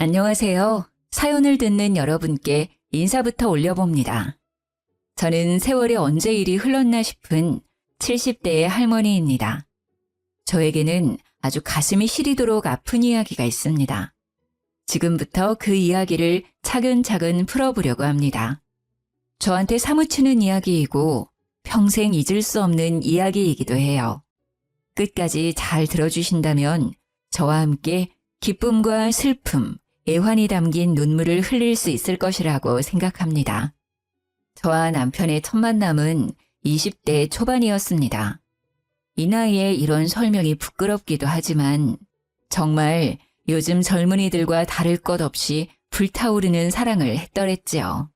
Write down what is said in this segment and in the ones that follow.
안녕하세요. 사연을 듣는 여러분께 인사부터 올려봅니다. 저는 세월이 언제 이리 흘렀나 싶은 70대의 할머니입니다. 저에게는 아주 가슴이 시리도록 아픈 이야기가 있습니다. 지금부터 그 이야기를 차근차근 풀어보려고 합니다. 저한테 사무치는 이야기이고 평생 잊을 수 없는 이야기이기도 해요. 끝까지 잘 들어주신다면 저와 함께 기쁨과 슬픔, 애환이 담긴 눈물을 흘릴 수 있을 것이라고 생각합니다. 저와 남편의 첫 만남은 20대 초반이었습니다. 이 나이에 이런 설명이 부끄럽기도 하지만 정말 요즘 젊은이들과 다를 것 없이 불타오르는 사랑을 했더랬지요.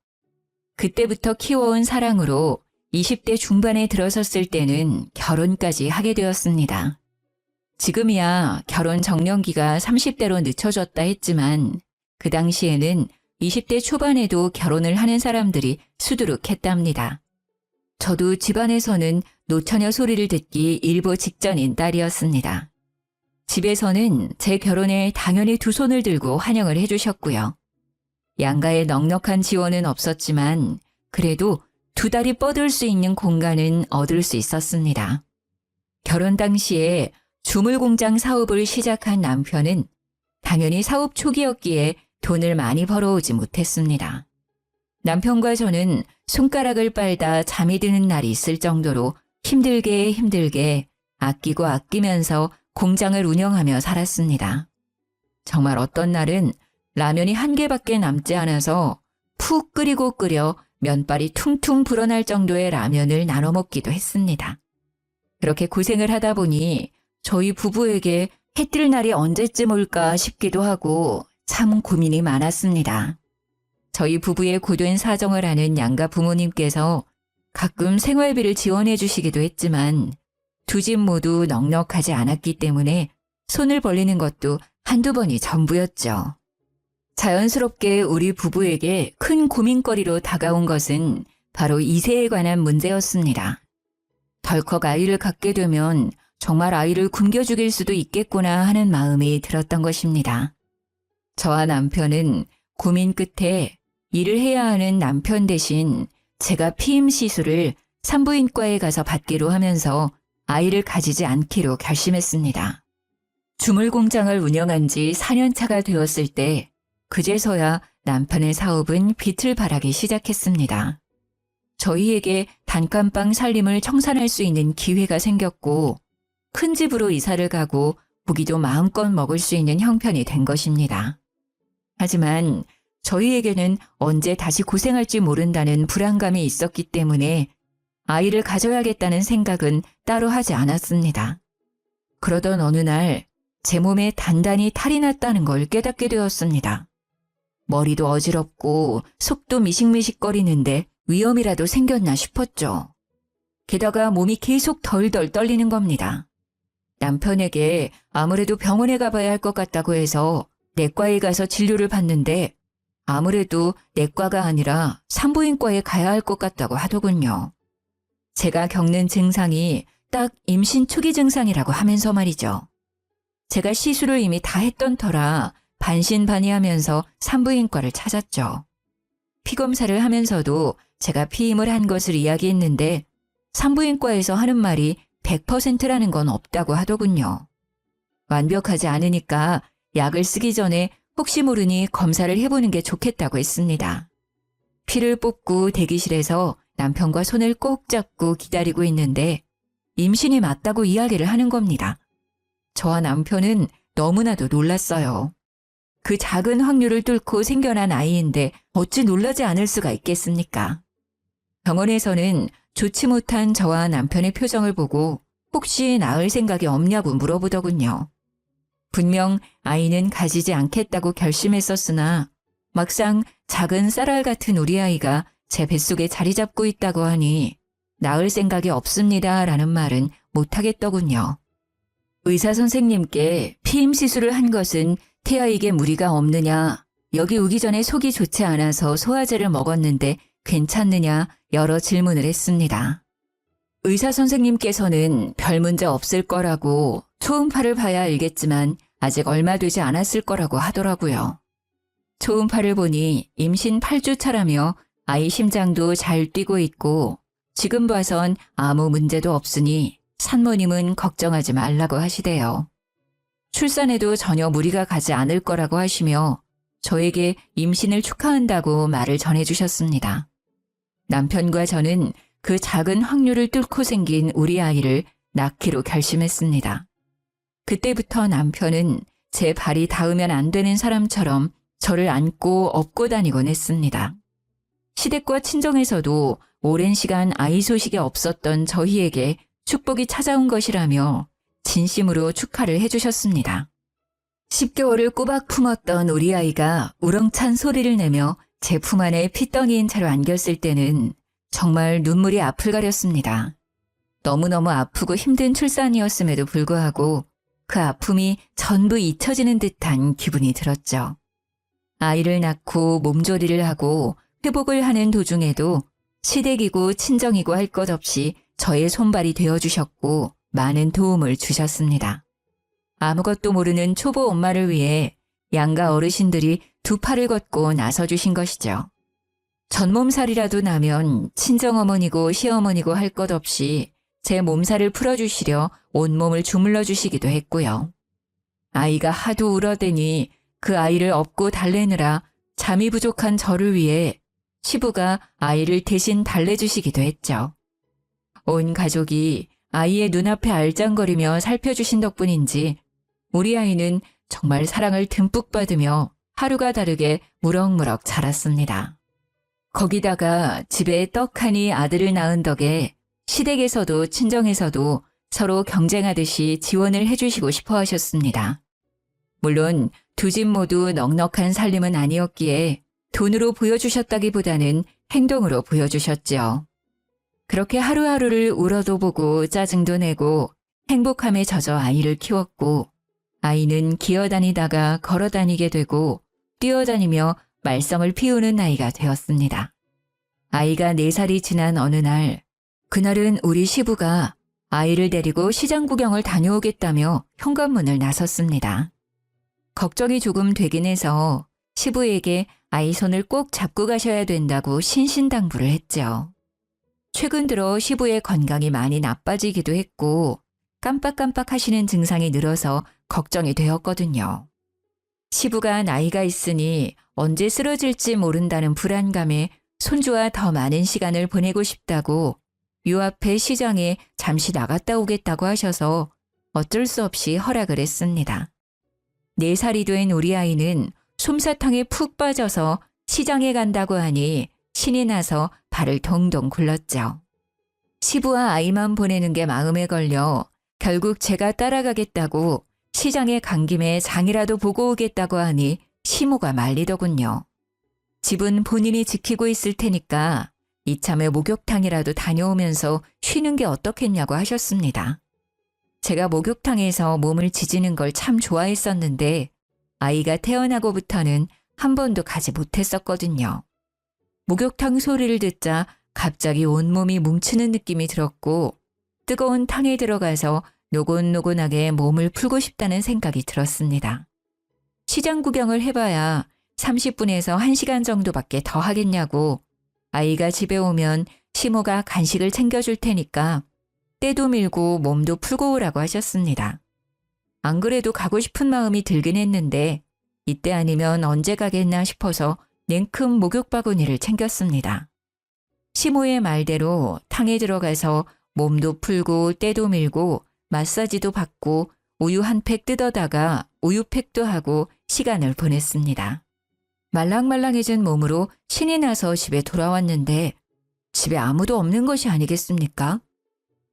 그때부터 키워온 사랑으로 20대 중반에 들어섰을 때는 결혼까지 하게 되었습니다. 지금이야 결혼 정년기가 30대로 늦춰졌다 했지만 그 당시에는 20대 초반에도 결혼을 하는 사람들이 수두룩했답니다. 저도 집안에서는 노처녀 소리를 듣기 일보 직전인 딸이었습니다. 집에서는 제 결혼에 당연히 두 손을 들고 환영을 해주셨고요. 양가의 넉넉한 지원은 없었지만 그래도 두 다리 뻗을 수 있는 공간은 얻을 수 있었습니다. 결혼 당시에 주물공장 사업을 시작한 남편은 당연히 사업 초기였기에 돈을 많이 벌어오지 못했습니다. 남편과 저는 손가락을 빨다 잠이 드는 날이 있을 정도로 힘들게 아끼고 아끼면서 공장을 운영하며 살았습니다. 정말 어떤 날은 라면이 한 개밖에 남지 않아서 푹 끓여 면발이 퉁퉁 불어날 정도의 라면을 나눠 먹기도 했습니다. 그렇게 고생을 하다 보니 저희 부부에게 해 뜰 날이 언제쯤 올까 싶기도 하고 참 고민이 많았습니다. 저희 부부의 고된 사정을 아는 양가 부모님께서 가끔 생활비를 지원해 주시기도 했지만 두 집 모두 넉넉하지 않았기 때문에 손을 벌리는 것도 한두 번이 전부였죠. 자연스럽게 우리 부부에게 큰 고민거리로 다가온 것은 바로 이세에 관한 문제였습니다. 덜컥 아이를 갖게 되면 정말 아이를 굶겨 죽일 수도 있겠구나 하는 마음이 들었던 것입니다. 저와 남편은 고민 끝에 일을 해야 하는 남편 대신 제가 피임 시술을 산부인과에 가서 받기로 하면서 아이를 가지지 않기로 결심했습니다. 주물공장을 운영한 지 4년 차가 되었을 때 그제서야 남편의 사업은 빛을 발하기 시작했습니다. 저희에게 단칸방 살림을 청산할 수 있는 기회가 생겼고 큰 집으로 이사를 가고 고기도 마음껏 먹을 수 있는 형편이 된 것입니다. 하지만 저희에게는 언제 다시 고생할지 모른다는 불안감이 있었기 때문에 아이를 가져야겠다는 생각은 따로 하지 않았습니다. 그러던 어느 날 제 몸에 단단히 탈이 났다는 걸 깨닫게 되었습니다. 머리도 어지럽고 속도 미식미식거리는데 위험이라도 생겼나 싶었죠. 게다가 몸이 계속 덜덜 떨리는 겁니다. 남편에게 아무래도 병원에 가봐야 할 것 같다고 해서 내과에 가서 진료를 받는데 아무래도 내과가 아니라 산부인과에 가야 할 것 같다고 하더군요. 제가 겪는 증상이 딱 임신 초기 증상이라고 하면서 말이죠. 제가 시술을 이미 다 했던 터라 반신반의하면서 산부인과를 찾았죠. 피검사를 하면서도 제가 피임을 한 것을 이야기했는데 산부인과에서 하는 말이 100%라는 건 없다고 하더군요. 완벽하지 않으니까 약을 쓰기 전에 혹시 모르니 검사를 해보는 게 좋겠다고 했습니다. 피를 뽑고 대기실에서 남편과 손을 꼭 잡고 기다리고 있는데 임신이 맞다고 이야기를 하는 겁니다. 저와 남편은 너무나도 놀랐어요. 그 작은 확률을 뚫고 생겨난 아이인데 어찌 놀라지 않을 수가 있겠습니까? 병원에서는 좋지 못한 저와 남편의 표정을 보고 혹시 낳을 생각이 없냐고 물어보더군요. 분명 아이는 가지지 않겠다고 결심했었으나 막상 작은 쌀알 같은 우리 아이가 제 뱃속에 자리 잡고 있다고 하니 낳을 생각이 없습니다 라는 말은 못하겠더군요. 의사 선생님께 피임 시술을 한 것은 태아에게 무리가 없느냐, 여기 오기 전에 속이 좋지 않아서 소화제를 먹었는데 괜찮느냐 여러 질문을 했습니다. 의사 선생님께서는 별 문제 없을 거라고 초음파를 봐야 알겠지만 아직 얼마 되지 않았을 거라고 하더라고요. 초음파를 보니 임신 8주 차라며 아이 심장도 잘 뛰고 있고 지금 봐선 아무 문제도 없으니 산모님은 걱정하지 말라고 하시대요. 출산에도 전혀 무리가 가지 않을 거라고 하시며 저에게 임신을 축하한다고 말을 전해주셨습니다. 남편과 저는 그 작은 확률을 뚫고 생긴 우리 아이를 낳기로 결심했습니다. 그때부터 남편은 제 발이 닿으면 안 되는 사람처럼 저를 안고 업고 다니곤 했습니다. 시댁과 친정에서도 오랜 시간 아이 소식이 없었던 저희에게 축복이 찾아온 것이라며 진심으로 축하를 해주셨습니다. 10개월을 꼬박 품었던 우리 아이가 우렁찬 소리를 내며 제 품 안에 핏덩이인 채로 안겼을 때는 정말 눈물이 앞을 가렸습니다. 너무너무 아프고 힘든 출산이었음에도 불구하고 그 아픔이 전부 잊혀지는 듯한 기분이 들었죠. 아이를 낳고 몸조리를 하고 회복을 하는 도중에도 시댁이고 친정이고 할 것 없이 저의 손발이 되어주셨고 많은 도움을 주셨습니다. 아무것도 모르는 초보 엄마를 위해 양가 어르신들이 두 팔을 걷고 나서주신 것이죠. 전몸살이라도 나면 친정어머니고 시어머니고 할 것 없이 제 몸살을 풀어주시려 온몸을 주물러 주시기도 했고요. 아이가 하도 울어대니 그 아이를 업고 달래느라 잠이 부족한 저를 위해 시부가 아이를 대신 달래주시기도 했죠. 온 가족이 아이의 눈앞에 알짱거리며 살펴주신 덕분인지 우리 아이는 정말 사랑을 듬뿍 받으며 하루가 다르게 무럭무럭 자랐습니다. 거기다가 집에 떡하니 아들을 낳은 덕에 시댁에서도 친정에서도 서로 경쟁하듯이 지원을 해주시고 싶어 하셨습니다. 물론 두 집 모두 넉넉한 살림은 아니었기에 돈으로 보여주셨다기보다는 행동으로 보여주셨죠. 그렇게 하루하루를 울어도 보고 짜증도 내고 행복함에 젖어 아이를 키웠고 아이는 기어다니다가 걸어다니게 되고 뛰어다니며 말썽을 피우는 나이가 되었습니다. 아이가 4살이 지난 어느 날, 그날은 우리 시부가 아이를 데리고 시장 구경을 다녀오겠다며 현관문을 나섰습니다. 걱정이 조금 되긴 해서 시부에게 아이 손을 꼭 잡고 가셔야 된다고 신신당부를 했죠. 최근 들어 시부의 건강이 많이 나빠지기도 했고 깜빡깜빡 하시는 증상이 늘어서 걱정이 되었거든요. 시부가 나이가 있으니 언제 쓰러질지 모른다는 불안감에 손주와 더 많은 시간을 보내고 싶다고 요 앞에 시장에 잠시 나갔다 오겠다고 하셔서 어쩔 수 없이 허락을 했습니다. 4살이 된 우리 아이는 솜사탕에 푹 빠져서 시장에 간다고 하니 신이 나서 발을 동동 굴렀죠. 시부와 아이만 보내는 게 마음에 걸려 결국 제가 따라가겠다고 시장에 간 김에 장이라도 보고 오겠다고 하니 시모가 말리더군요. 집은 본인이 지키고 있을 테니까 이참에 목욕탕이라도 다녀오면서 쉬는 게 어떻겠냐고 하셨습니다. 제가 목욕탕에서 몸을 지지는 걸 참 좋아했었는데 아이가 태어나고부터는 한 번도 가지 못했었거든요. 목욕탕 소리를 듣자 갑자기 온몸이 뭉치는 느낌이 들었고 뜨거운 탕에 들어가서 노곤노곤하게 몸을 풀고 싶다는 생각이 들었습니다. 시장 구경을 해봐야 30분에서 1시간 정도밖에 더 하겠냐고 아이가 집에 오면 시모가 간식을 챙겨줄 테니까 때도 밀고 몸도 풀고 오라고 하셨습니다. 안 그래도 가고 싶은 마음이 들긴 했는데 이때 아니면 언제 가겠나 싶어서 냉큼 목욕 바구니를 챙겼습니다. 시모의 말대로 탕에 들어가서 몸도 풀고 때도 밀고 마사지도 받고 우유 한 팩 뜯어다가 우유팩도 하고 시간을 보냈습니다. 말랑말랑해진 몸으로 신이 나서 집에 돌아왔는데 집에 아무도 없는 것이 아니겠습니까?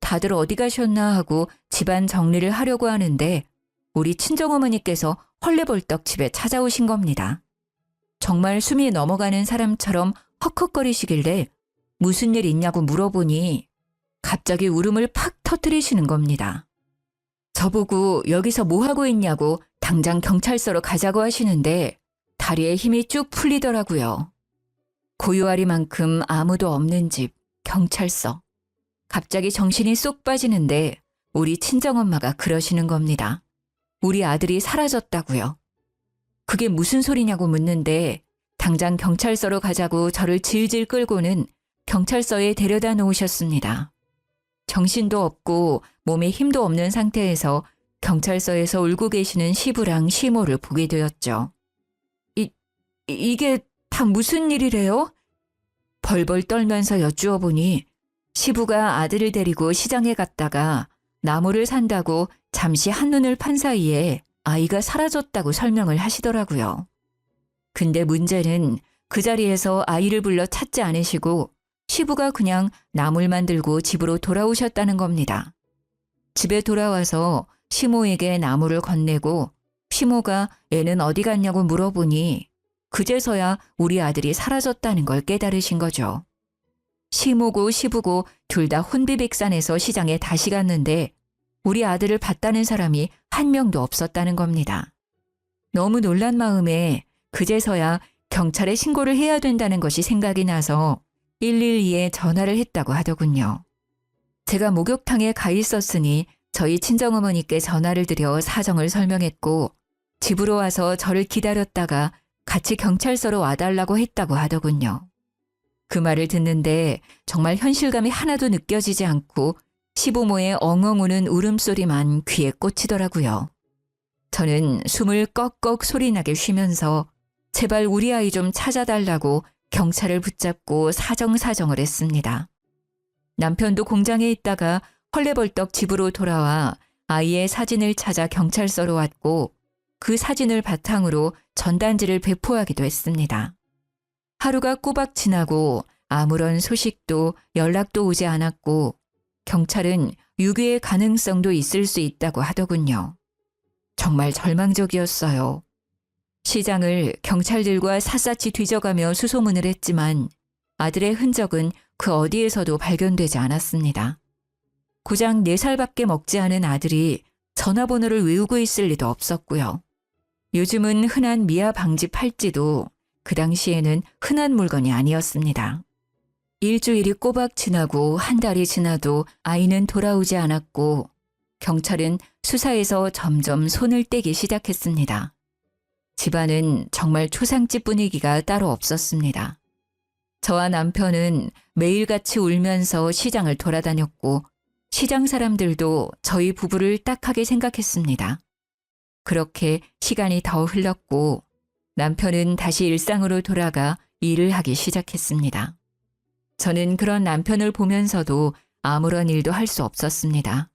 다들 어디 가셨나 하고 집안 정리를 하려고 하는데 우리 친정어머니께서 헐레벌떡 집에 찾아오신 겁니다. 정말 숨이 넘어가는 사람처럼 헉헉거리시길래 무슨 일 있냐고 물어보니 갑자기 울음을 팍 터뜨리시는 겁니다. 저보고 여기서 뭐 하고 있냐고 당장 경찰서로 가자고 하시는데 다리에 힘이 쭉 풀리더라고요. 고요하리만큼 아무도 없는 집, 경찰서. 갑자기 정신이 쏙 빠지는데 우리 친정엄마가 그러시는 겁니다. 우리 아들이 사라졌다고요. 그게 무슨 소리냐고 묻는데 당장 경찰서로 가자고 저를 질질 끌고는 경찰서에 데려다 놓으셨습니다. 정신도 없고 몸에 힘도 없는 상태에서 경찰서에서 울고 계시는 시부랑 시모를 보게 되었죠. 이게 다 무슨 일이래요? 벌벌 떨면서 여쭈어 보니 시부가 아들을 데리고 시장에 갔다가 나무를 산다고 잠시 한눈을 판 사이에 아이가 사라졌다고 설명을 하시더라고요. 근데 문제는 그 자리에서 아이를 불러 찾지 않으시고 시부가 그냥 나물만 들고 집으로 돌아오셨다는 겁니다. 집에 돌아와서 시모에게 나무를 건네고 시모가 애는 어디 갔냐고 물어보니 그제서야 우리 아들이 사라졌다는 걸 깨달으신 거죠. 시모고 시부고 둘 다 혼비백산해서 시장에 다시 갔는데 우리 아들을 봤다는 사람이 한 명도 없었다는 겁니다. 너무 놀란 마음에 그제서야 경찰에 신고를 해야 된다는 것이 생각이 나서 112에 전화를 했다고 하더군요. 제가 목욕탕에 가 있었으니 저희 친정어머니께 전화를 드려 사정을 설명했고 집으로 와서 저를 기다렸다가 같이 경찰서로 와달라고 했다고 하더군요. 그 말을 듣는데 정말 현실감이 하나도 느껴지지 않고 시부모의 엉엉 우는 울음소리만 귀에 꽂히더라고요. 저는 숨을 꺽꺽 소리나게 쉬면서 제발 우리 아이 좀 찾아달라고 경찰을 붙잡고 사정을 했습니다. 남편도 공장에 있다가 헐레벌떡 집으로 돌아와 아이의 사진을 찾아 경찰서로 왔고 그 사진을 바탕으로 전단지를 배포하기도 했습니다. 하루가 꼬박 지나고 아무런 소식도 연락도 오지 않았고 경찰은 유괴의 가능성도 있을 수 있다고 하더군요. 정말 절망적이었어요. 시장을 경찰들과 샅샅이 뒤져가며 수소문을 했지만 아들의 흔적은 그 어디에서도 발견되지 않았습니다. 고작 4살밖에 먹지 않은 아들이 전화번호를 외우고 있을 리도 없었고요. 요즘은 흔한 미아 방지 팔찌도 그 당시에는 흔한 물건이 아니었습니다. 일주일이 꼬박 지나고 한 달이 지나도 아이는 돌아오지 않았고 경찰은 수사에서 점점 손을 떼기 시작했습니다. 집안은 정말 초상집 분위기가 따로 없었습니다. 저와 남편은 매일같이 울면서 시장을 돌아다녔고 시장 사람들도 저희 부부를 딱하게 생각했습니다. 그렇게 시간이 더 흘렀고 남편은 다시 일상으로 돌아가 일을 하기 시작했습니다. 저는 그런 남편을 보면서도 아무런 일도 할 수 없었습니다.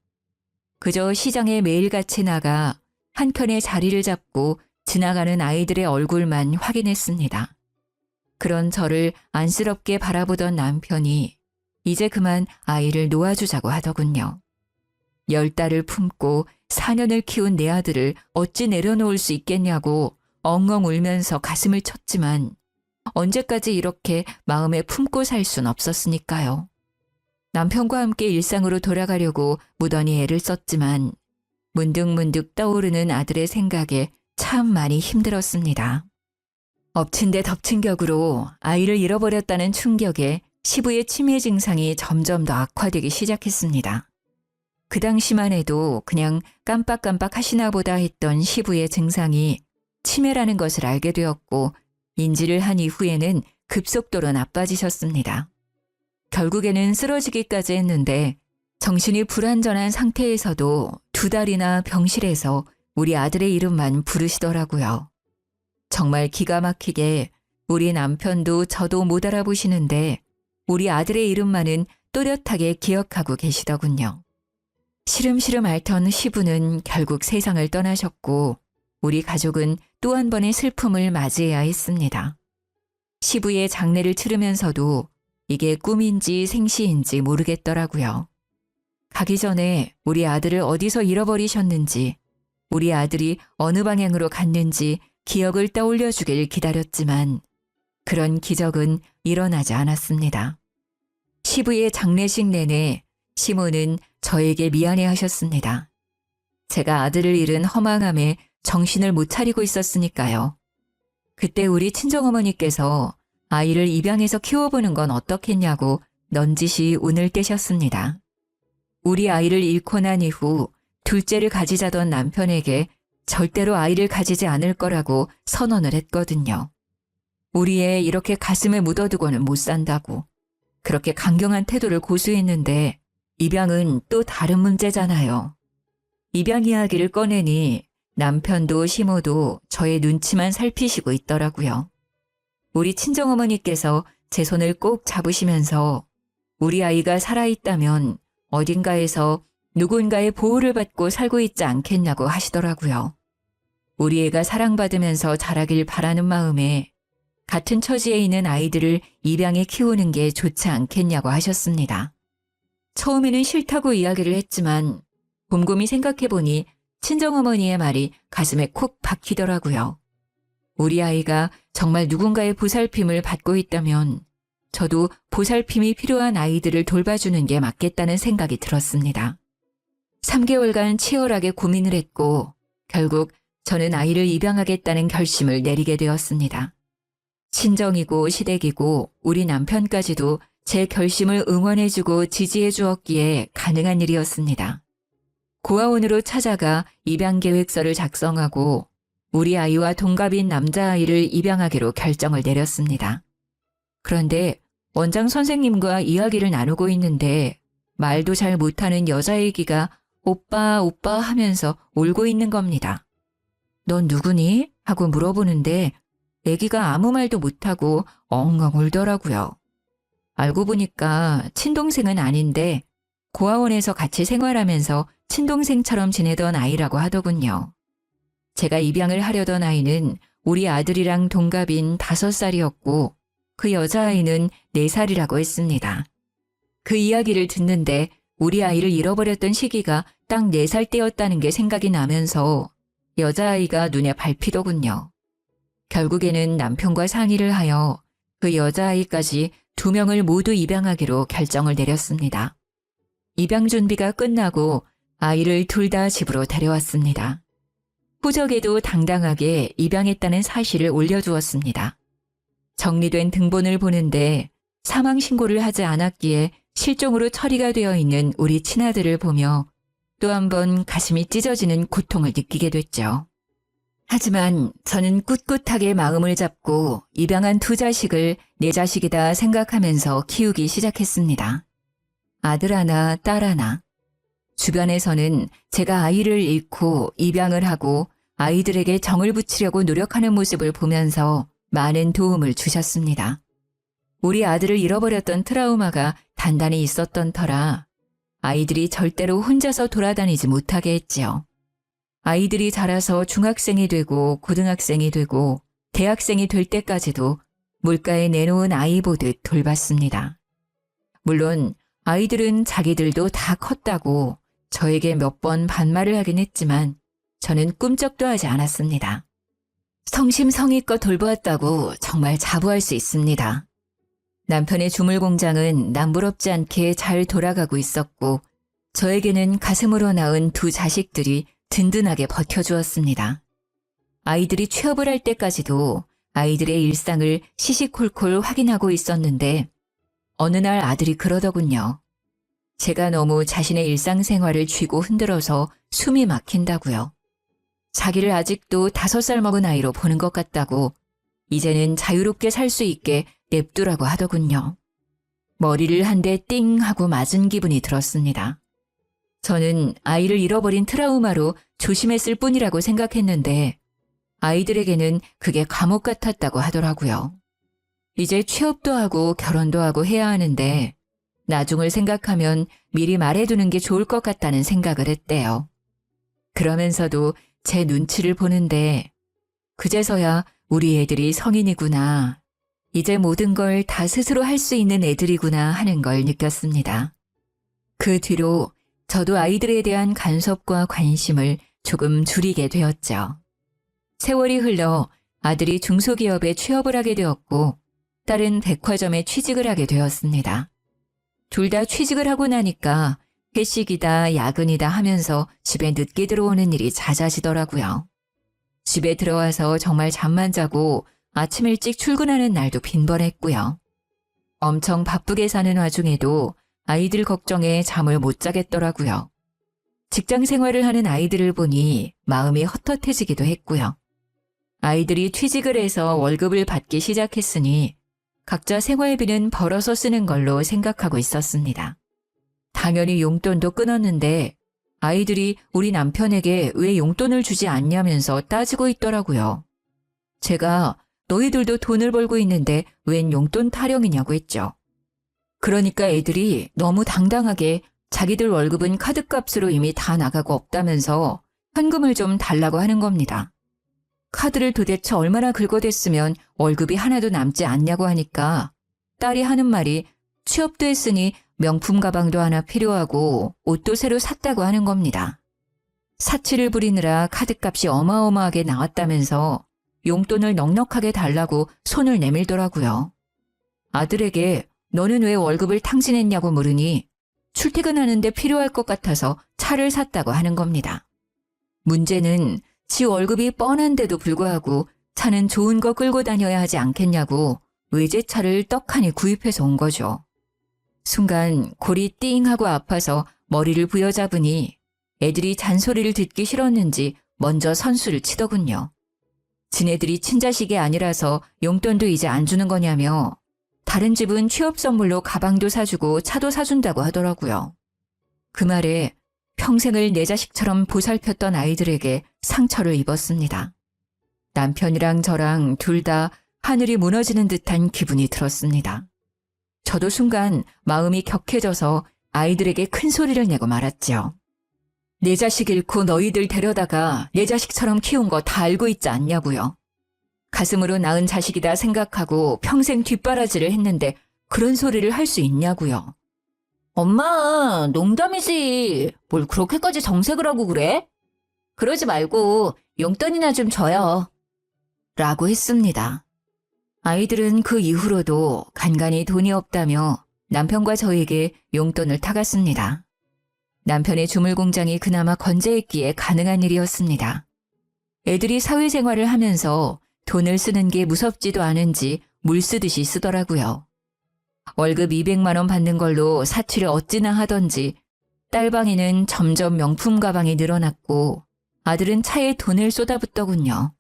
그저 시장에 매일같이 나가 한켠에 자리를 잡고 지나가는 아이들의 얼굴만 확인했습니다. 그런 저를 안쓰럽게 바라보던 남편이 이제 그만 아이를 놓아주자고 하더군요. 10달을 품고 4년을 키운 내 아들을 어찌 내려놓을 수 있겠냐고 엉엉 울면서 가슴을 쳤지만 언제까지 이렇게 마음에 품고 살 순 없었으니까요. 남편과 함께 일상으로 돌아가려고 무던히 애를 썼지만 문득문득 떠오르는 아들의 생각에 참 많이 힘들었습니다. 엎친 데 덮친 격으로 아이를 잃어버렸다는 충격에 시부의 치매 증상이 점점 더 악화되기 시작했습니다. 그 당시만 해도 그냥 깜빡깜빡 하시나 보다 했던 시부의 증상이 치매라는 것을 알게 되었고 인지를 한 이후에는 급속도로 나빠지셨습니다. 결국에는 쓰러지기까지 했는데 정신이 불완전한 상태에서도 2달이나 병실에서 우리 아들의 이름만 부르시더라고요. 정말 기가 막히게 우리 남편도 저도 못 알아보시는데 우리 아들의 이름만은 또렷하게 기억하고 계시더군요. 시름시름 앓던 시부는 결국 세상을 떠나셨고 우리 가족은 또 한 번의 슬픔을 맞이해야 했습니다. 시부의 장례를 치르면서도 이게 꿈인지 생시인지 모르겠더라고요. 가기 전에 우리 아들을 어디서 잃어버리셨는지, 우리 아들이 어느 방향으로 갔는지 기억을 떠올려 주길 기다렸지만 그런 기적은 일어나지 않았습니다. 시부의 장례식 내내 시모는 저에게 미안해하셨습니다. 제가 아들을 잃은 허망함에 정신을 못 차리고 있었으니까요. 그때 우리 친정어머니께서 아이를 입양해서 키워보는 건 어떻겠냐고 넌지시 운을 떼셨습니다. 우리 아이를 잃고 난 이후 둘째를 가지자던 남편에게 절대로 아이를 가지지 않을 거라고 선언을 했거든요. 우리 애 이렇게 가슴에 묻어두고는 못 산다고. 그렇게 강경한 태도를 고수했는데 입양은 또 다른 문제잖아요. 입양 이야기를 꺼내니 남편도 시모도 저의 눈치만 살피시고 있더라고요. 우리 친정어머니께서 제 손을 꼭 잡으시면서 우리 아이가 살아있다면 어딘가에서 누군가의 보호를 받고 살고 있지 않겠냐고 하시더라고요. 우리 애가 사랑받으면서 자라길 바라는 마음에 같은 처지에 있는 아이들을 입양해 키우는 게 좋지 않겠냐고 하셨습니다. 처음에는 싫다고 이야기를 했지만 곰곰이 생각해보니 친정어머니의 말이 가슴에 콕 박히더라고요. 우리 아이가 정말 누군가의 보살핌을 받고 있다면 저도 보살핌이 필요한 아이들을 돌봐주는 게 맞겠다는 생각이 들었습니다. 3개월간 치열하게 고민을 했고 결국 저는 아이를 입양하겠다는 결심을 내리게 되었습니다. 친정이고 시댁이고 우리 남편까지도 제 결심을 응원해주고 지지해 주었기에 가능한 일이었습니다. 고아원으로 찾아가 입양 계획서를 작성하고 우리 아이와 동갑인 남자아이를 입양하기로 결정을 내렸습니다. 그런데 원장 선생님과 이야기를 나누고 있는데 말도 잘 못하는 여자애기가 오빠 오빠 하면서 울고 있는 겁니다. 넌 누구니? 하고 물어보는데 애기가 아무 말도 못하고 엉엉 울더라고요. 알고 보니까 친동생은 아닌데 고아원에서 같이 생활하면서 친동생처럼 지내던 아이라고 하더군요. 제가 입양을 하려던 아이는 우리 아들이랑 동갑인 5살이었고 그 여자아이는 4살이라고 했습니다. 그 이야기를 듣는데 우리 아이를 잃어버렸던 시기가 딱 4살 때였다는 게 생각이 나면서 여자아이가 눈에 밟히더군요. 결국에는 남편과 상의를 하여 그 여자아이까지 2명을 모두 입양하기로 결정을 내렸습니다. 입양 준비가 끝나고 아이를 둘 다 집으로 데려왔습니다. 후적에도 당당하게 입양했다는 사실을 올려주었습니다. 정리된 등본을 보는데 사망 신고를 하지 않았기에 실종으로 처리가 되어 있는 우리 친아들을 보며 또 한 번 가슴이 찢어지는 고통을 느끼게 됐죠. 하지만 저는 꿋꿋하게 마음을 잡고 입양한 2자식을 내 자식이다 생각하면서 키우기 시작했습니다. 아들 하나, 딸 하나. 주변에서는 제가 아이를 잃고 입양을 하고 아이들에게 정을 붙이려고 노력하는 모습을 보면서 많은 도움을 주셨습니다. 우리 아들을 잃어버렸던 트라우마가 단단히 있었던 터라 아이들이 절대로 혼자서 돌아다니지 못하게 했지요. 아이들이 자라서 중학생이 되고 고등학생이 되고 대학생이 될 때까지도 물가에 내놓은 아이 보듯 돌봤습니다. 물론 아이들은 자기들도 다 컸다고 저에게 몇 번 반말을 하긴 했지만 저는 꿈쩍도 하지 않았습니다. 성심성의껏 돌보았다고 정말 자부할 수 있습니다. 남편의 주물 공장은 남부럽지 않게 잘 돌아가고 있었고 저에게는 가슴으로 낳은 2자식들이 든든하게 버텨주었습니다. 아이들이 취업을 할 때까지도 아이들의 일상을 시시콜콜 확인하고 있었는데 어느 날 아들이 그러더군요. 제가 너무 자신의 일상생활을 쥐고 흔들어서 숨이 막힌다고요. 자기를 아직도 5살 먹은 아이로 보는 것 같다고 이제는 자유롭게 살 수 있게 냅두라고 하더군요. 머리를 한 대 띵 하고 맞은 기분이 들었습니다. 저는 아이를 잃어버린 트라우마로 조심했을 뿐이라고 생각했는데 아이들에게는 그게 감옥 같았다고 하더라고요. 이제 취업도 하고 결혼도 하고 해야 하는데 나중을 생각하면 미리 말해두는 게 좋을 것 같다는 생각을 했대요. 그러면서도 제 눈치를 보는데 그제서야 우리 애들이 성인이구나. 이제 모든 걸 다 스스로 할 수 있는 애들이구나 하는 걸 느꼈습니다. 그 뒤로 저도 아이들에 대한 간섭과 관심을 조금 줄이게 되었죠. 세월이 흘러 아들이 중소기업에 취업을 하게 되었고 딸은 백화점에 취직을 하게 되었습니다. 둘 다 취직을 하고 나니까 회식이다 야근이다 하면서 집에 늦게 들어오는 일이 잦아지더라고요. 집에 들어와서 정말 잠만 자고 아침 일찍 출근하는 날도 빈번했고요. 엄청 바쁘게 사는 와중에도 아이들 걱정에 잠을 못 자겠더라고요. 직장 생활을 하는 아이들을 보니 마음이 헛헛해지기도 했고요. 아이들이 취직을 해서 월급을 받기 시작했으니 각자 생활비는 벌어서 쓰는 걸로 생각하고 있었습니다. 당연히 용돈도 끊었는데 아이들이 우리 남편에게 왜 용돈을 주지 않냐면서 따지고 있더라고요. 제가 너희들도 돈을 벌고 있는데 웬 용돈 타령이냐고 했죠. 그러니까 애들이 너무 당당하게 자기들 월급은 카드값으로 이미 다 나가고 없다면서 현금을 좀 달라고 하는 겁니다. 카드를 도대체 얼마나 긁어댔으면 월급이 하나도 남지 않냐고 하니까 딸이 하는 말이 취업도 했으니 명품 가방도 하나 필요하고 옷도 새로 샀다고 하는 겁니다. 사치를 부리느라 카드값이 어마어마하게 나왔다면서 용돈을 넉넉하게 달라고 손을 내밀더라고요. 아들에게 너는 왜 월급을 탕진했냐고 물으니 출퇴근하는데 필요할 것 같아서 차를 샀다고 하는 겁니다. 문제는 지 월급이 뻔한데도 불구하고 차는 좋은 거 끌고 다녀야 하지 않겠냐고 외제차를 떡하니 구입해서 온 거죠. 순간 골이 띵하고 아파서 머리를 부여잡으니 애들이 잔소리를 듣기 싫었는지 먼저 선수를 치더군요. 지네들이 친자식이 아니라서 용돈도 이제 안 주는 거냐며 다른 집은 취업 선물로 가방도 사주고 차도 사준다고 하더라고요. 그 말에 평생을 내 자식처럼 보살폈던 아이들에게 상처를 입었습니다. 남편이랑 저랑 둘 다 하늘이 무너지는 듯한 기분이 들었습니다. 저도 순간 마음이 격해져서 아이들에게 큰 소리를 내고 말았죠. 내 자식 잃고 너희들 데려다가 내 자식처럼 키운 거 다 알고 있지 않냐고요. 가슴으로 낳은 자식이다 생각하고 평생 뒷바라지를 했는데 그런 소리를 할 수 있냐고요. 엄마, 농담이지. 뭘 그렇게까지 정색을 하고 그래? 그러지 말고 용돈이나 좀 줘요. 라고 했습니다. 아이들은 그 이후로도 간간히 돈이 없다며 남편과 저에게 용돈을 타갔습니다. 남편의 주물 공장이 그나마 건재했기에 가능한 일이었습니다. 애들이 사회생활을 하면서 돈을 쓰는 게 무섭지도 않은지 물 쓰듯이 쓰더라고요. 월급 200만 원 받는 걸로 사치를 어찌나 하던지 딸방에는 점점 명품 가방이 늘어났고 아들은 차에 돈을 쏟아붓더군요.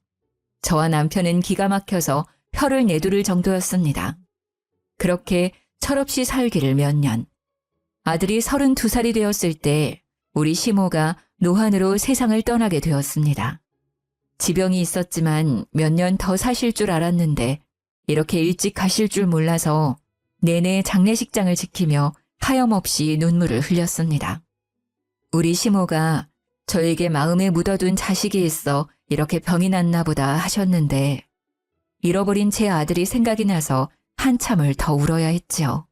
저와 남편은 기가 막혀서 혀를 내두를 정도였습니다. 그렇게 철없이 살기를 몇 년. 아들이 32살이 되었을 때 우리 시모가 노환으로 세상을 떠나게 되었습니다. 지병이 있었지만 몇 년 더 사실 줄 알았는데 이렇게 일찍 가실 줄 몰라서 내내 장례식장을 지키며 하염없이 눈물을 흘렸습니다. 우리 시모가 저에게 마음에 묻어둔 자식이 있어 이렇게 병이 났나 보다 하셨는데 잃어버린 제 아들이 생각이 나서 한참을 더 울어야 했지요.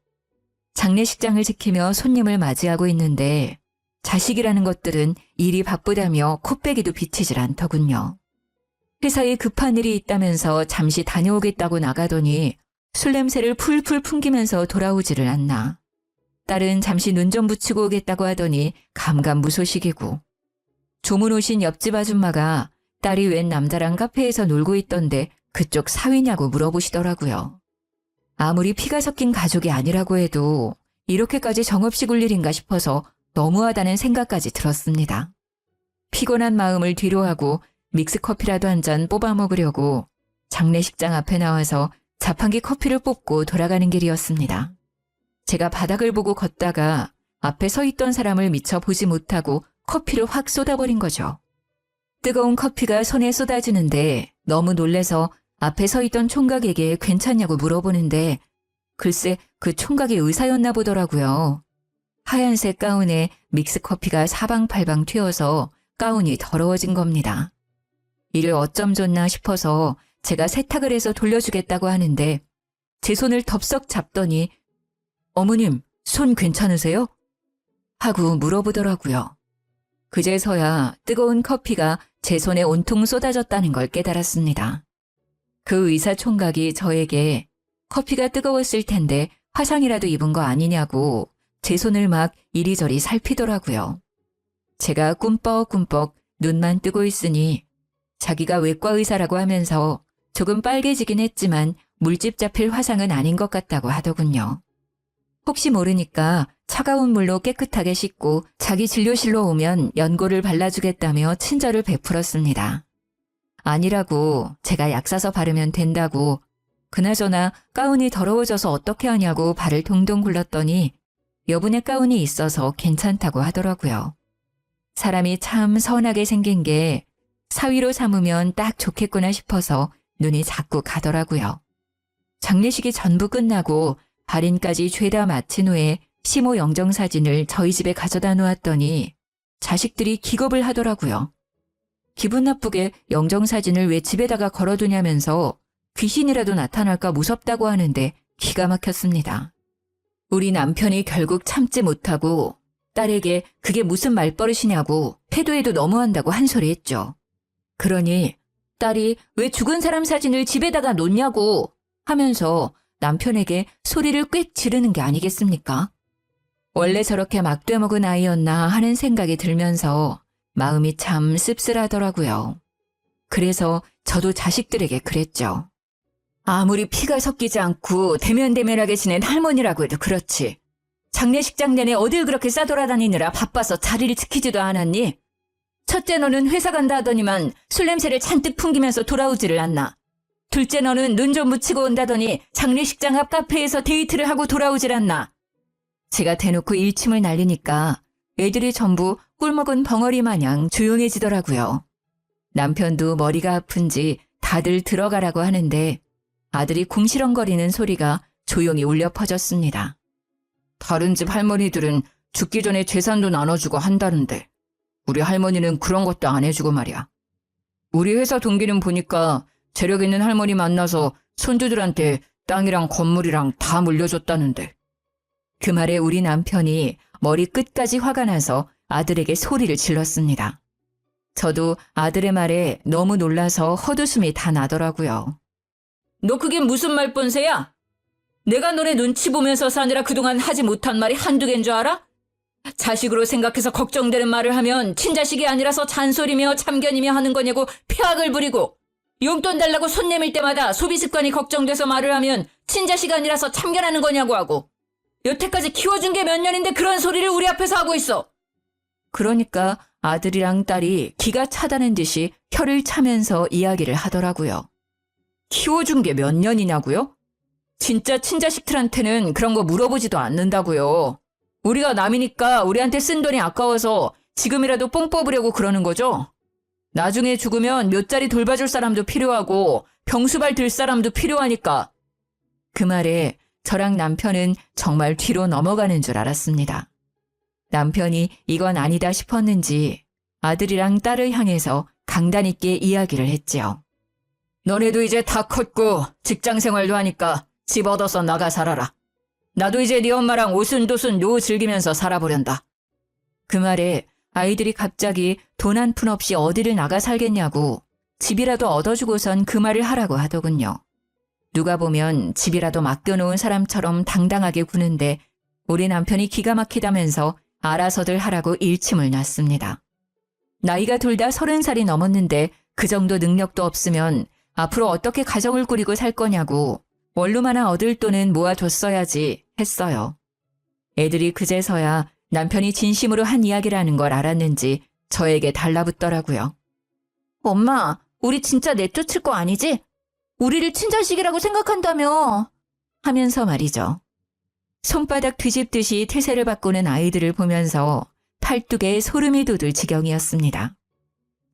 장례식장을 지키며 손님을 맞이하고 있는데 자식이라는 것들은 일이 바쁘다며 코빼기도 비치질 않더군요. 회사에 급한 일이 있다면서 잠시 다녀오겠다고 나가더니 술 냄새를 풀풀 풍기면서 돌아오지를 않나. 딸은 잠시 눈 좀 붙이고 오겠다고 하더니 감감무소식이고. 조문 오신 옆집 아줌마가 딸이 웬 남자랑 카페에서 놀고 있던데 그쪽 사위냐고 물어보시더라고요. 아무리 피가 섞인 가족이 아니라고 해도 이렇게까지 정없이 굴 일인가 싶어서 너무하다는 생각까지 들었습니다. 피곤한 마음을 뒤로하고 믹스커피라도 한 잔 뽑아 먹으려고 장례식장 앞에 나와서 자판기 커피를 뽑고 돌아가는 길이었습니다. 제가 바닥을 보고 걷다가 앞에 서 있던 사람을 미처 보지 못하고 커피를 확 쏟아버린 거죠. 뜨거운 커피가 손에 쏟아지는데 너무 놀래서 앞에 서 있던 총각에게 괜찮냐고 물어보는데 글쎄 그 총각이 의사였나 보더라고요. 하얀색 가운에 믹스커피가 사방팔방 튀어서 가운이 더러워진 겁니다. 이를 어쩜 좋나 싶어서 제가 세탁을 해서 돌려주겠다고 하는데 제 손을 덥석 잡더니 어머님, 손 괜찮으세요? 하고 물어보더라고요. 그제서야 뜨거운 커피가 제 손에 온통 쏟아졌다는 걸 깨달았습니다. 그 의사 총각이 저에게 커피가 뜨거웠을 텐데 화상이라도 입은 거 아니냐고 제 손을 막 이리저리 살피더라고요. 제가 꿈뻑꿈뻑 눈만 뜨고 있으니 자기가 외과 의사라고 하면서 조금 빨개지긴 했지만 물집 잡힐 화상은 아닌 것 같다고 하더군요. 혹시 모르니까 차가운 물로 깨끗하게 씻고 자기 진료실로 오면 연고를 발라주겠다며 친절을 베풀었습니다. 아니라고, 제가 약 사서 바르면 된다고. 그나저나 가운이 더러워져서 어떻게 하냐고 발을 동동 굴렀더니 여분의 가운이 있어서 괜찮다고 하더라고요. 사람이 참 선하게 생긴 게 사위로 삼으면 딱 좋겠구나 싶어서 눈이 자꾸 가더라고요. 장례식이 전부 끝나고 발인까지 죄다 마친 후에 시모 영정사진을 저희 집에 가져다 놓았더니 자식들이 기겁을 하더라고요. 기분 나쁘게 영정사진을 왜 집에다가 걸어두냐면서 귀신이라도 나타날까 무섭다고 하는데 기가 막혔습니다. 우리 남편이 결국 참지 못하고 딸에게 그게 무슨 말버릇이냐고 태도에도 너무한다고 한 소리 했죠. 그러니 딸이 왜 죽은 사람 사진을 집에다가 놓냐고 하면서 남편에게 소리를 꽥 지르는 게 아니겠습니까? 원래 저렇게 막되먹은 아이였나 하는 생각이 들면서 마음이 참 씁쓸하더라고요. 그래서 저도 자식들에게 그랬죠. 아무리 피가 섞이지 않고 대면대면하게 지낸 할머니라고 해도 그렇지. 장례식장 내내 어딜 그렇게 싸돌아다니느라 바빠서 자리를 지키지도 않았니? 첫째 너는 회사 간다 하더니만 술 냄새를 잔뜩 풍기면서 돌아오지를 않나. 둘째 너는 눈 좀 묻히고 온다더니 장례식장 앞 카페에서 데이트를 하고 돌아오질 않나. 제가 대놓고 일침을 날리니까 애들이 전부 꿀먹은 벙어리 마냥 조용해지더라고요. 남편도 머리가 아픈지 다들 들어가라고 하는데 아들이 궁시렁거리는 소리가 조용히 울려 퍼졌습니다. 다른 집 할머니들은 죽기 전에 재산도 나눠주고 한다는데 우리 할머니는 그런 것도 안 해주고 말이야. 우리 회사 동기는 보니까 재력 있는 할머니 만나서 손주들한테 땅이랑 건물이랑 다 물려줬다는데. 그 말에 우리 남편이 머리 끝까지 화가 나서 아들에게 소리를 질렀습니다. 저도 아들의 말에 너무 놀라서 헛웃음이 다 나더라고요. 너 그게 무슨 말본세야? 내가 너네 눈치 보면서 사느라 그동안 하지 못한 말이 한두 개인 줄 알아? 자식으로 생각해서 걱정되는 말을 하면 친자식이 아니라서 잔소리며 참견이며 하는 거냐고 폐악을 부리고 용돈 달라고 손 내밀 때마다 소비 습관이 걱정돼서 말을 하면 친자식 아니라서 참견하는 거냐고 하고 여태까지 키워준 게 몇 년인데 그런 소리를 우리 앞에서 하고 있어. 그러니까 아들이랑 딸이 기가 차다는 듯이 혀를 차면서 이야기를 하더라고요. 키워준 게 몇 년이냐고요? 진짜 친자식들한테는 그런 거 물어보지도 않는다고요. 우리가 남이니까 우리한테 쓴 돈이 아까워서 지금이라도 뽕 뽑으려고 그러는 거죠? 나중에 죽으면 묘자리 돌봐줄 사람도 필요하고 병수발 들 사람도 필요하니까. 그 말에 저랑 남편은 정말 뒤로 넘어가는 줄 알았습니다. 남편이 이건 아니다 싶었는지 아들이랑 딸을 향해서 강단 있게 이야기를 했지요. 너네도 이제 다 컸고 직장 생활도 하니까 집 얻어서 나가 살아라. 나도 이제 네 엄마랑 오순도순 노 즐기면서 살아보련다. 그 말에 아이들이 갑자기 돈 한 푼 없이 어디를 나가 살겠냐고 집이라도 얻어주고선 그 말을 하라고 하더군요. 누가 보면 집이라도 맡겨놓은 사람처럼 당당하게 구는데 우리 남편이 기가 막히다면서 알아서들 하라고 일침을 놨습니다. 나이가 둘 다 30살이 넘었는데 그 정도 능력도 없으면 앞으로 어떻게 가정을 꾸리고 살 거냐고 원룸 하나 얻을 돈은 모아뒀어야지 했어요. 애들이 그제서야 남편이 진심으로 한 이야기라는 걸 알았는지 저에게 달라붙더라고요. 엄마, 우리 진짜 내쫓을 거 아니지? 우리를 친자식이라고 생각한다며 하면서 말이죠. 손바닥 뒤집듯이 태세를 바꾸는 아이들을 보면서 팔뚝에 소름이 돋을 지경이었습니다.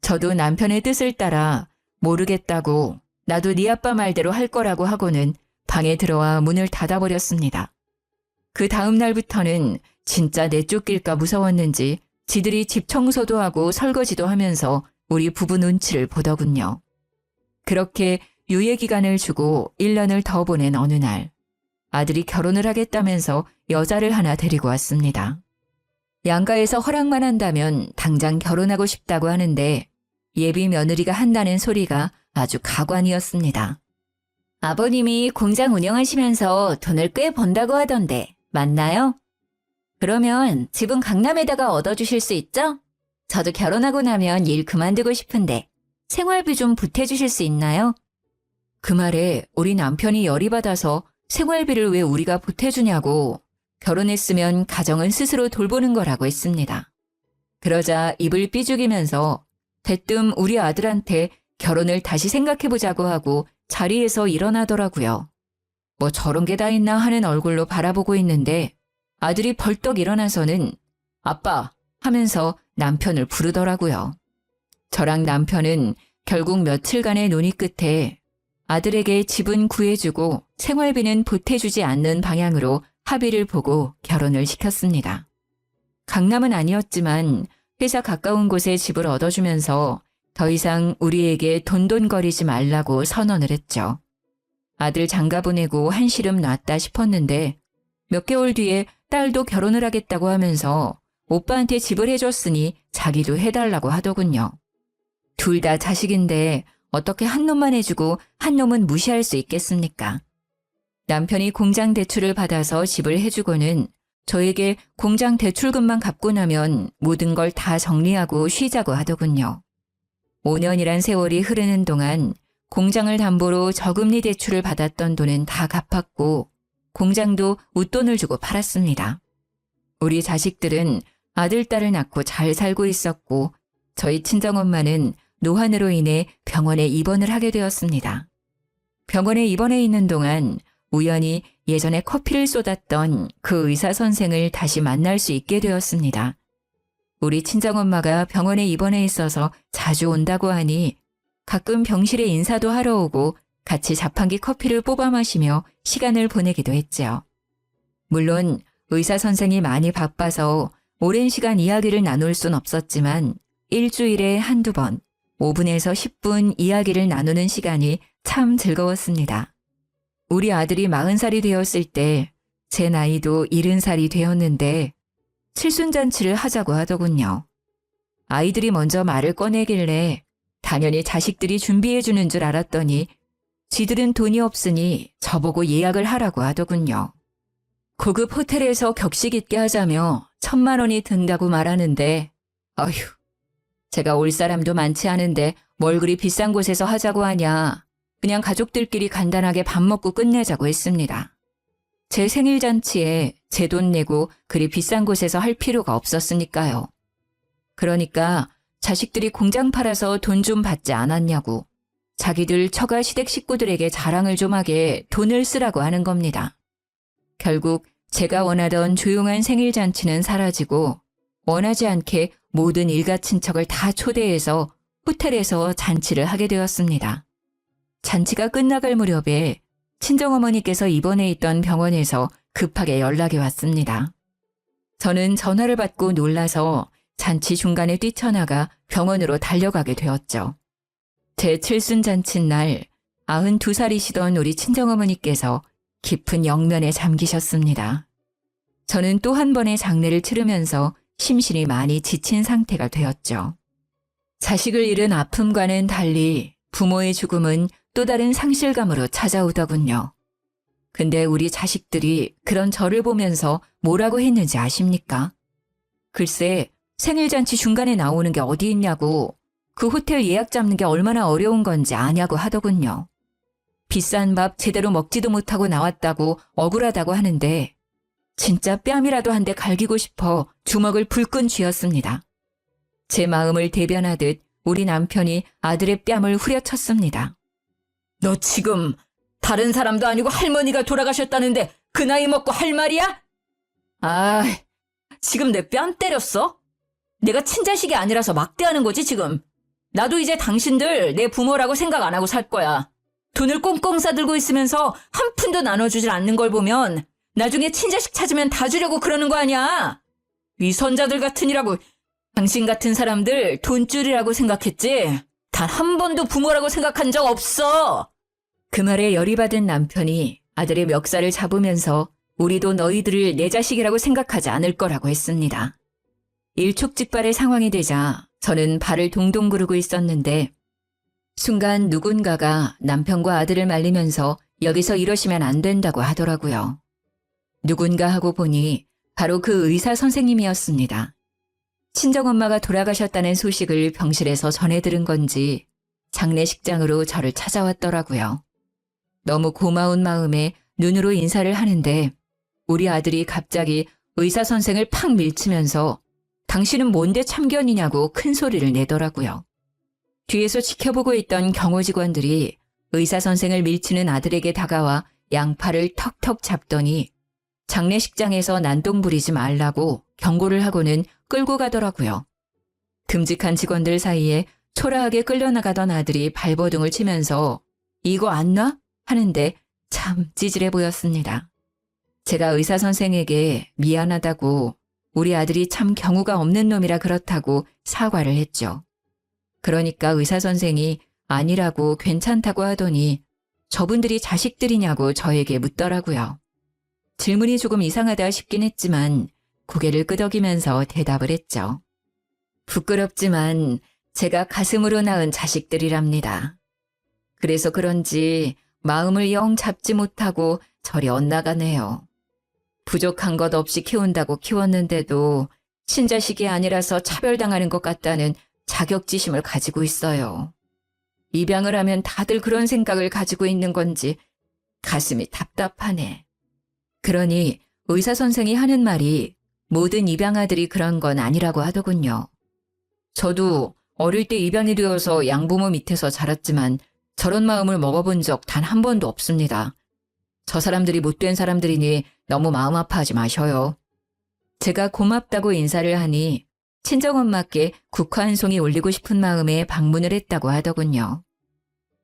저도 남편의 뜻을 따라 모르겠다고 나도 네 아빠 말대로 할 거라고 하고는 방에 들어와 문을 닫아버렸습니다. 그 다음 날부터는 진짜 내쫓길까 무서웠는지 지들이 집 청소도 하고 설거지도 하면서 우리 부부 눈치를 보더군요. 그렇게 유예기간을 주고 1년을 더 보낸 어느 날 아들이 결혼을 하겠다면서 여자를 하나 데리고 왔습니다. 양가에서 허락만 한다면 당장 결혼하고 싶다고 하는데 예비 며느리가 한다는 소리가 아주 가관이었습니다. 아버님이 공장 운영하시면서 돈을 꽤 번다고 하던데 맞나요? 그러면 집은 강남에다가 얻어주실 수 있죠? 저도 결혼하고 나면 일 그만두고 싶은데 생활비 좀 보태주실 수 있나요? 그 말에 우리 남편이 열이 받아서 생활비를 왜 우리가 보태주냐고 결혼했으면 가정은 스스로 돌보는 거라고 했습니다. 그러자 입을 삐죽이면서 대뜸 우리 아들한테 결혼을 다시 생각해보자고 하고 자리에서 일어나더라고요. 뭐 저런 게 다 있나 하는 얼굴로 바라보고 있는데 아들이 벌떡 일어나서는 아빠 하면서 남편을 부르더라고요. 저랑 남편은 결국 며칠간의 논의 끝에 아들에게 집은 구해주고 생활비는 보태주지 않는 방향으로 합의를 보고 결혼을 시켰습니다. 강남은 아니었지만 회사 가까운 곳에 집을 얻어주면서 더 이상 우리에게 돈돈거리지 말라고 선언을 했죠. 아들 장가 보내고 한시름 놨다 싶었는데 몇 개월 뒤에 딸도 결혼을 하겠다고 하면서 오빠한테 집을 해줬으니 자기도 해달라고 하더군요. 둘 다 자식인데 어떻게 한 놈만 해주고 한 놈은 무시할 수 있겠습니까? 남편이 공장 대출을 받아서 집을 해주고는 저에게 공장 대출금만 갚고 나면 모든 걸 다 정리하고 쉬자고 하더군요. 5년이란 세월이 흐르는 동안 공장을 담보로 저금리 대출을 받았던 돈은 다 갚았고 공장도 웃돈을 주고 팔았습니다. 우리 자식들은 아들, 딸을 낳고 잘 살고 있었고 저희 친정엄마는 노환으로 인해 병원에 입원을 하게 되었습니다. 병원에 입원해 있는 동안 우연히 예전에 커피를 쏟았던 그 의사 선생을 다시 만날 수 있게 되었습니다. 우리 친정엄마가 병원에 입원해 있어서 자주 온다고 하니 가끔 병실에 인사도 하러 오고 같이 자판기 커피를 뽑아 마시며 시간을 보내기도 했죠. 물론 의사 선생이 많이 바빠서 오랜 시간 이야기를 나눌 순 없었지만 일주일에 한두 번 5분에서 10분 이야기를 나누는 시간이 참 즐거웠습니다. 우리 아들이 40살이 되었을 때 제 나이도 70살이 되었는데 칠순잔치를 하자고 하더군요. 아이들이 먼저 말을 꺼내길래 당연히 자식들이 준비해 주는 줄 알았더니 지들은 돈이 없으니 저보고 예약을 하라고 하더군요. 고급 호텔에서 격식 있게 하자며 1,000만 원이 든다고 말하는데 어휴, 제가 올 사람도 많지 않은데 뭘 그리 비싼 곳에서 하자고 하냐. 그냥 가족들끼리 간단하게 밥 먹고 끝내자고 했습니다. 제 생일잔치에 제 돈 내고 그리 비싼 곳에서 할 필요가 없었으니까요. 그러니까 자식들이 공장 팔아서 돈 좀 받지 않았냐고 자기들 처가 시댁 식구들에게 자랑을 좀 하게 돈을 쓰라고 하는 겁니다. 결국 제가 원하던 조용한 생일잔치는 사라지고 원하지 않게 모든 일가 친척을 다 초대해서 호텔에서 잔치를 하게 되었습니다. 잔치가 끝나갈 무렵에 친정어머니께서 입원해 있던 병원에서 급하게 연락이 왔습니다. 저는 전화를 받고 놀라서 잔치 중간에 뛰쳐나가 병원으로 달려가게 되었죠. 제 칠순잔치 날 92살이시던 우리 친정어머니께서 깊은 영면에 잠기셨습니다. 저는 또 한 번의 장례를 치르면서 심신이 많이 지친 상태가 되었죠. 자식을 잃은 아픔과는 달리 부모의 죽음은 또 다른 상실감으로 찾아오더군요. 근데 우리 자식들이 그런 저를 보면서 뭐라고 했는지 아십니까? 글쎄, 생일잔치 중간에 나오는 게 어디 있냐고 그 호텔 예약 잡는 게 얼마나 어려운 건지 아냐고 하더군요. 비싼 밥 제대로 먹지도 못하고 나왔다고 억울하다고 하는데 진짜 뺨이라도 한 대 갈기고 싶어 주먹을 불끈 쥐었습니다. 제 마음을 대변하듯 우리 남편이 아들의 뺨을 후려쳤습니다. 너 지금 다른 사람도 아니고 할머니가 돌아가셨다는데 그 나이 먹고 할 말이야? 아, 지금 내 뺨 때렸어? 내가 친자식이 아니라서 막대하는 거지 지금. 나도 이제 당신들 내 부모라고 생각 안 하고 살 거야. 돈을 꽁꽁 싸들고 있으면서 한 푼도 나눠주질 않는 걸 보면 나중에 친자식 찾으면 다 주려고 그러는 거 아니야. 위선자들 같으니라고. 당신 같은 사람들 돈줄이라고 생각했지. 단 한 번도 부모라고 생각한 적 없어. 그 말에 열이 받은 남편이 아들의 멱살을 잡으면서 우리도 너희들을 내 자식이라고 생각하지 않을 거라고 했습니다. 일촉즉발의 상황이 되자 저는 발을 동동 구르고 있었는데 순간 누군가가 남편과 아들을 말리면서 여기서 이러시면 안 된다고 하더라고요. 누군가 하고 보니 바로 그 의사 선생님이었습니다. 친정엄마가 돌아가셨다는 소식을 병실에서 전해 들은 건지 장례식장으로 저를 찾아왔더라고요. 너무 고마운 마음에 눈으로 인사를 하는데 우리 아들이 갑자기 의사 선생을 팍 밀치면서 당신은 뭔데 참견이냐고 큰 소리를 내더라고요. 뒤에서 지켜보고 있던 경호 직원들이 의사 선생을 밀치는 아들에게 다가와 양팔을 턱턱 잡더니 장례식장에서 난동 부리지 말라고 경고를 하고는 끌고 가더라고요. 듬직한 직원들 사이에 초라하게 끌려나가던 아들이 발버둥을 치면서 이거 안 놔? 하는데 참 찌질해 보였습니다. 제가 의사 선생에게 미안하다고 우리 아들이 참 경우가 없는 놈이라 그렇다고 사과를 했죠. 그러니까 의사 선생이 아니라고 괜찮다고 하더니 저분들이 자식들이냐고 저에게 묻더라고요. 질문이 조금 이상하다 싶긴 했지만 고개를 끄덕이면서 대답을 했죠. 부끄럽지만 제가 가슴으로 낳은 자식들이랍니다. 그래서 그런지 마음을 영 잡지 못하고 저리 엇나가네요. 부족한 것 없이 키운다고 키웠는데도 친자식이 아니라서 차별당하는 것 같다는 자격지심을 가지고 있어요. 입양을 하면 다들 그런 생각을 가지고 있는 건지 가슴이 답답하네. 그러니 의사 선생이 하는 말이 모든 입양아들이 그런 건 아니라고 하더군요. 저도 어릴 때 입양이 되어서 양부모 밑에서 자랐지만 저런 마음을 먹어본 적 단 한 번도 없습니다. 저 사람들이 못된 사람들이니 너무 마음 아파하지 마셔요. 제가 고맙다고 인사를 하니 친정엄마께 국화 한 송이 올리고 싶은 마음에 방문을 했다고 하더군요.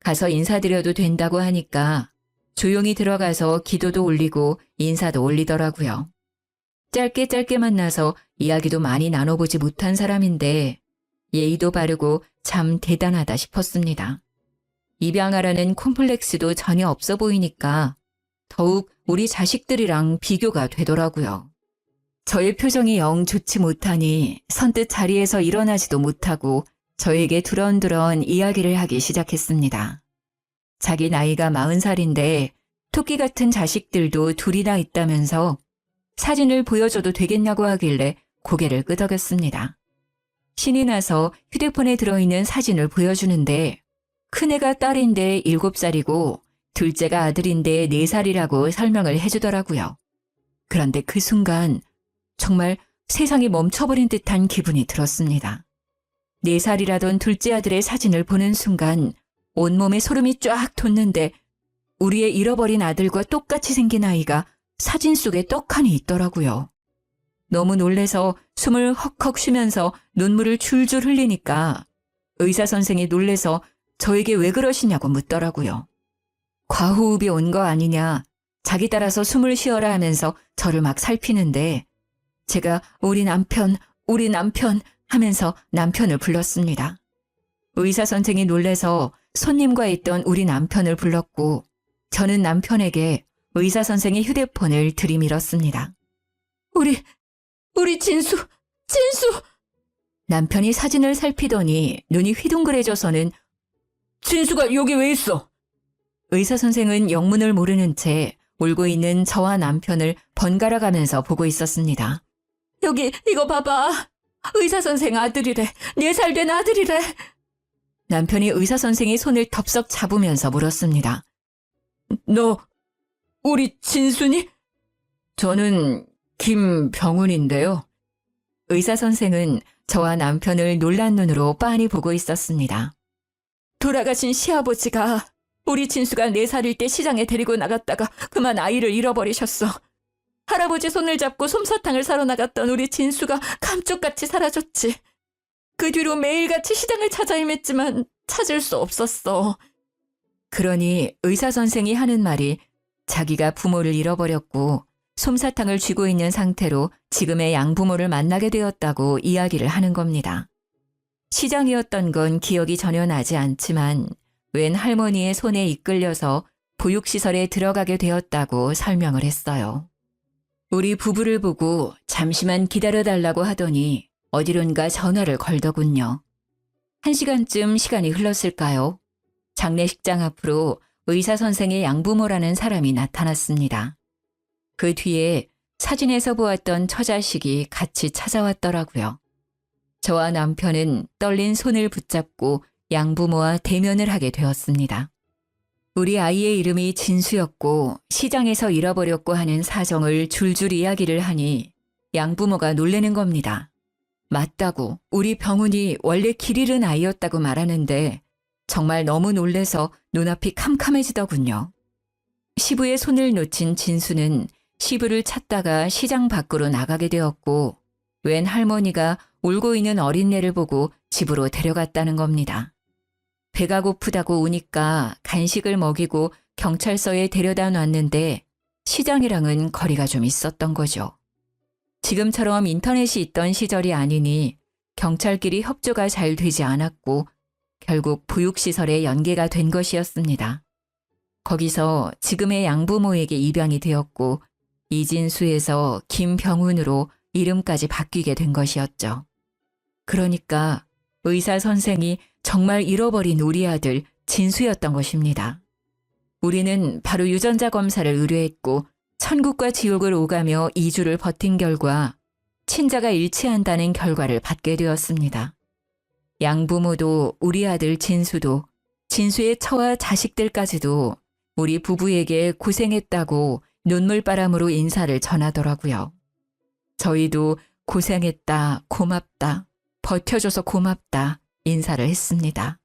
가서 인사드려도 된다고 하니까 조용히 들어가서 기도도 올리고 인사도 올리더라고요. 짧게 만나서 이야기도 많이 나눠보지 못한 사람인데 예의도 바르고 참 대단하다 싶었습니다. 입양하라는 콤플렉스도 전혀 없어 보이니까 더욱 우리 자식들이랑 비교가 되더라고요. 저의 표정이 영 좋지 못하니 선뜻 자리에서 일어나지도 못하고 저에게 두런두런 이야기를 하기 시작했습니다. 자기 나이가 40살인데 토끼 같은 자식들도 둘이나 있다면서 사진을 보여줘도 되겠냐고 하길래 고개를 끄덕였습니다. 신이 나서 휴대폰에 들어있는 사진을 보여주는데 큰애가 딸인데 7살이고 둘째가 아들인데 4살이라고 설명을 해주더라고요. 그런데 그 순간 정말 세상이 멈춰버린 듯한 기분이 들었습니다. 4살이라던 둘째 아들의 사진을 보는 순간 온몸에 소름이 쫙 돋는데 우리의 잃어버린 아들과 똑같이 생긴 아이가 사진 속에 떡하니 있더라고요. 너무 놀래서 숨을 헉헉 쉬면서 눈물을 줄줄 흘리니까 의사 선생이 놀래서 저에게 왜 그러시냐고 묻더라고요. 과호흡이 온 거 아니냐, 자기 따라서 숨을 쉬어라 하면서 저를 막 살피는데 제가 우리 남편 하면서 남편을 불렀습니다. 의사 선생이 놀래서 손님과 있던 우리 남편을 불렀고 저는 남편에게 의사 선생의 휴대폰을 들이밀었습니다. 우리 진수! 남편이 사진을 살피더니 눈이 휘둥그레져서는 진수가 여기 왜 있어? 의사 선생은 영문을 모르는 채 울고 있는 저와 남편을 번갈아 가면서 보고 있었습니다. 여기 이거 봐봐. 의사 선생 아들이래. 4살 된 아들이래. 남편이 의사 선생의 손을 덥석 잡으면서 물었습니다. 너 우리 진순이? 저는 김병훈인데요. 의사 선생은 저와 남편을 놀란 눈으로 빤히 보고 있었습니다. 돌아가신 시아버지가 우리 진수가 4살일 때 시장에 데리고 나갔다가 그만 아이를 잃어버리셨어. 할아버지 손을 잡고 솜사탕을 사러 나갔던 우리 진수가 감쪽같이 사라졌지. 그 뒤로 매일같이 시장을 찾아 헤맸지만 찾을 수 없었어. 그러니 의사 선생이 하는 말이 자기가 부모를 잃어버렸고 솜사탕을 쥐고 있는 상태로 지금의 양부모를 만나게 되었다고 이야기를 하는 겁니다. 시장이었던 건 기억이 전혀 나지 않지만 웬 할머니의 손에 이끌려서 보육시설에 들어가게 되었다고 설명을 했어요. 우리 부부를 보고 잠시만 기다려달라고 하더니 어디론가 전화를 걸더군요. 1시간쯤 시간이 흘렀을까요? 장례식장 앞으로 의사 선생의 양부모라는 사람이 나타났습니다. 그 뒤에 사진에서 보았던 처자식이 같이 찾아왔더라고요. 저와 남편은 떨린 손을 붙잡고 양부모와 대면을 하게 되었습니다. 우리 아이의 이름이 진수였고 시장에서 잃어버렸고 하는 사정을 줄줄 이야기를 하니 양부모가 놀라는 겁니다. 맞다고 우리 병훈이 원래 길 잃은 아이였다고 말하는데 정말 너무 놀래서 눈앞이 캄캄해지더군요. 시부의 손을 놓친 진수는 시부를 찾다가 시장 밖으로 나가게 되었고 웬 할머니가 울고 있는 어린애를 보고 집으로 데려갔다는 겁니다. 배가 고프다고 우니까 간식을 먹이고 경찰서에 데려다 놨는데 시장이랑은 거리가 좀 있었던 거죠. 지금처럼 인터넷이 있던 시절이 아니니 경찰끼리 협조가 잘 되지 않았고 결국 보육시설에 연계가 된 것이었습니다. 거기서 지금의 양부모에게 입양이 되었고 이진수에서 김병훈으로 이름까지 바뀌게 된 것이었죠. 그러니까 의사 선생이 정말 잃어버린 우리 아들 진수였던 것입니다. 우리는 바로 유전자 검사를 의뢰했고 천국과 지옥을 오가며 2주를 버틴 결과 친자가 일치한다는 결과를 받게 되었습니다. 양부모도 우리 아들 진수도 진수의 처와 자식들까지도 우리 부부에게 고생했다고 눈물바람으로 인사를 전하더라고요. 저희도 고생했다, 고맙다, 버텨줘서 고맙다 인사를 했습니다.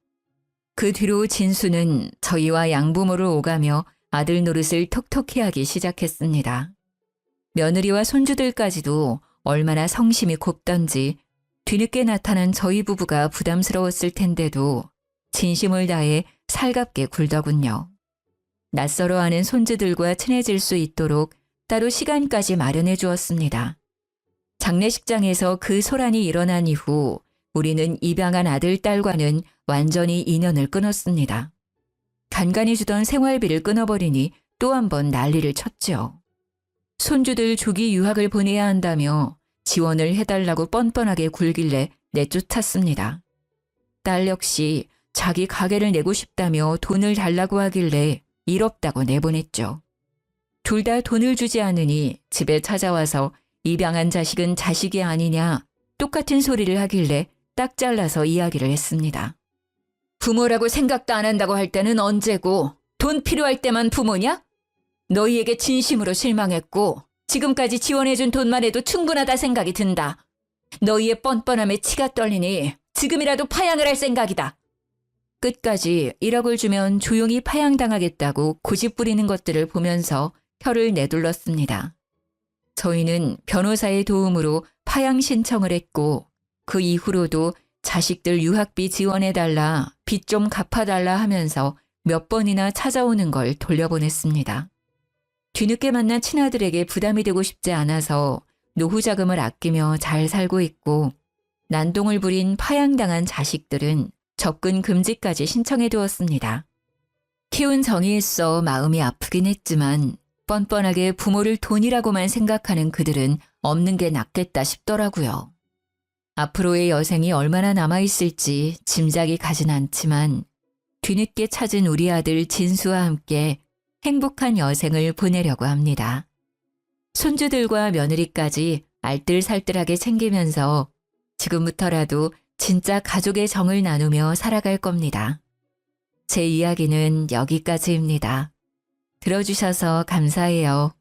그 뒤로 진수는 저희와 양부모를 오가며 아들 노릇을 톡톡히 하기 시작했습니다. 며느리와 손주들까지도 얼마나 성심이 곱던지 뒤늦게 나타난 저희 부부가 부담스러웠을 텐데도 진심을 다해 살갑게 굴더군요. 낯설어하는 손주들과 친해질 수 있도록 따로 시간까지 마련해 주었습니다. 장례식장에서 그 소란이 일어난 이후 우리는 입양한 아들, 딸과는 완전히 인연을 끊었습니다. 간간히 주던 생활비를 끊어버리니 또 한 번 난리를 쳤죠. 손주들 조기 유학을 보내야 한다며 지원을 해달라고 뻔뻔하게 굴길래 내쫓았습니다. 딸 역시 자기 가게를 내고 싶다며 돈을 달라고 하길래 일 없다고 내보냈죠. 둘 다 돈을 주지 않으니 집에 찾아와서 입양한 자식은 자식이 아니냐 똑같은 소리를 하길래 딱 잘라서 이야기를 했습니다. 부모라고 생각도 안 한다고 할 때는 언제고 돈 필요할 때만 부모냐? 너희에게 진심으로 실망했고 지금까지 지원해준 돈만 해도 충분하다 생각이 든다. 너희의 뻔뻔함에 치가 떨리니 지금이라도 파양을 할 생각이다. 끝까지 1억을 주면 조용히 파양당하겠다고 고집부리는 것들을 보면서 혀를 내둘렀습니다. 저희는 변호사의 도움으로 파양 신청을 했고 그 이후로도 자식들 유학비 지원해달라, 빚 좀 갚아달라 하면서 몇 번이나 찾아오는 걸 돌려보냈습니다. 뒤늦게 만난 친아들에게 부담이 되고 싶지 않아서 노후 자금을 아끼며 잘 살고 있고 난동을 부린 파양당한 자식들은 접근 금지까지 신청해 두었습니다. 키운 정이 있어 마음이 아프긴 했지만 뻔뻔하게 부모를 돈이라고만 생각하는 그들은 없는 게 낫겠다 싶더라고요. 앞으로의 여생이 얼마나 남아있을지 짐작이 가진 않지만 뒤늦게 찾은 우리 아들 진수와 함께 행복한 여생을 보내려고 합니다. 손주들과 며느리까지 알뜰살뜰하게 챙기면서 지금부터라도 진짜 가족의 정을 나누며 살아갈 겁니다. 제 이야기는 여기까지입니다. 들어주셔서 감사해요.